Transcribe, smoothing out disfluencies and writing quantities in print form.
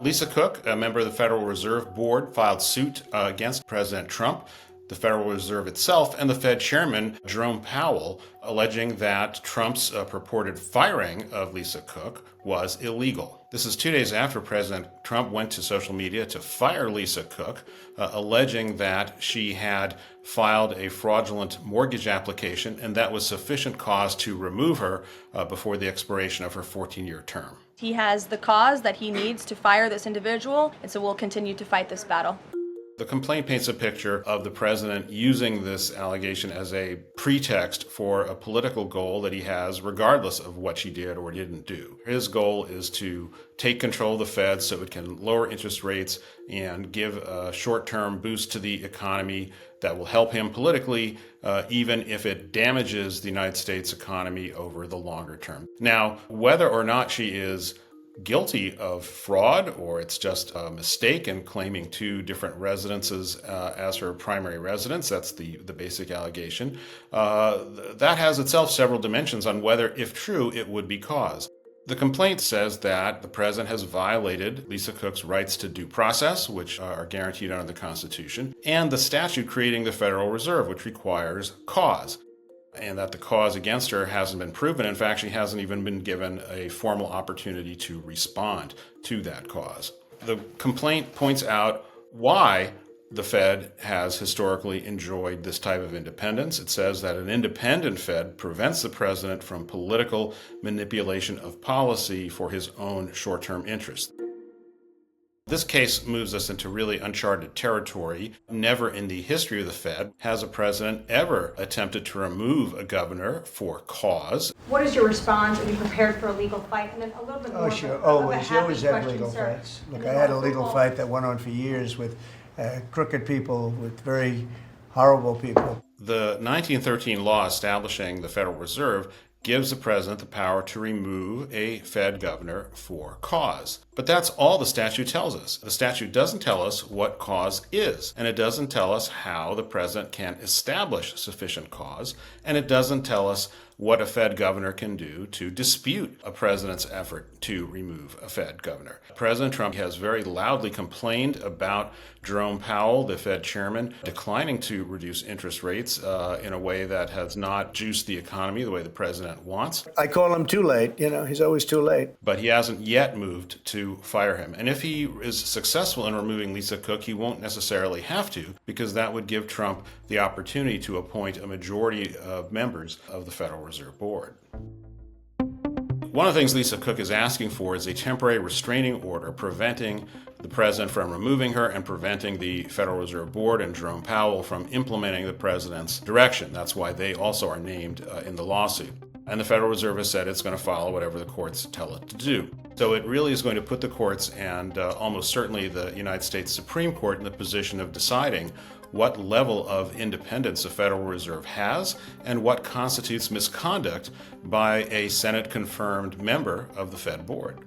Lisa Cook, a member of the Federal Reserve Board, filed suit against President Trump, the Federal Reserve itself, and the Fed chairman, Jerome Powell, alleging that Trump's purported firing of Lisa Cook was illegal. This is 2 days after President Trump went to social media to fire Lisa Cook, alleging that she had filed a fraudulent mortgage application, and that was sufficient cause to remove her before the expiration of her 14-year term. He has the cause that he needs to fire this individual, and so we'll continue to fight this battle. The complaint paints a picture of the president using this allegation as a pretext for a political goal that he has, regardless of what she did or didn't do. His goal is to take control of the Fed so it can lower interest rates and give a short-term boost to the economy that will help him politically, even if it damages the United States economy over the longer term. Now, whether or not she is guilty of fraud or it's just a mistake in claiming two different residences as her primary residence, that's the basic allegation, that has itself several dimensions on whether, if true, it would be cause. The complaint says that the president has violated Lisa Cook's rights to due process, which are guaranteed under the Constitution, and the statute creating the Federal Reserve, which requires cause, and that the cause against her hasn't been proven. In fact, she hasn't even been given a formal opportunity to respond to that cause. The complaint points out why the Fed has historically enjoyed this type of independence. It says that an independent Fed prevents the president from political manipulation of policy for his own short-term interests. This case moves us into really uncharted territory. Never in the history of the Fed has a president ever attempted to remove a governor for cause. What is your response? Are you prepared for a legal fight? And then a little bit more. Oh, sure. Always. You always have legal fights. Look, I had a legal fight that went on for years with crooked people, with very horrible people. The 1913 law establishing the Federal Reserve gives the president the power to remove a Fed governor for cause. But that's all the statute tells us. The statute doesn't tell us what cause is, and it doesn't tell us how the president can establish sufficient cause, and it doesn't tell us what a Fed governor can do to dispute a president's effort to remove a Fed governor. President Trump has very loudly complained about Jerome Powell, the Fed chairman, declining to reduce interest rates in a way that has not juiced the economy the way the president wants. I call him too late. You know, he's always too late. But he hasn't yet moved to fire him. And if he is successful in removing Lisa Cook, he won't necessarily have to, because that would give Trump the opportunity to appoint a majority of members of the Federal Reserve Board. One of the things Lisa Cook is asking for is a temporary restraining order preventing the president from removing her and preventing the Federal Reserve Board and Jerome Powell from implementing the president's direction. That's why they also are named in the lawsuit. And the Federal Reserve has said it's going to follow whatever the courts tell it to do. So it really is going to put the courts and almost certainly the United States Supreme Court in the position of deciding what level of independence the Federal Reserve has and what constitutes misconduct by a Senate-confirmed member of the Fed board.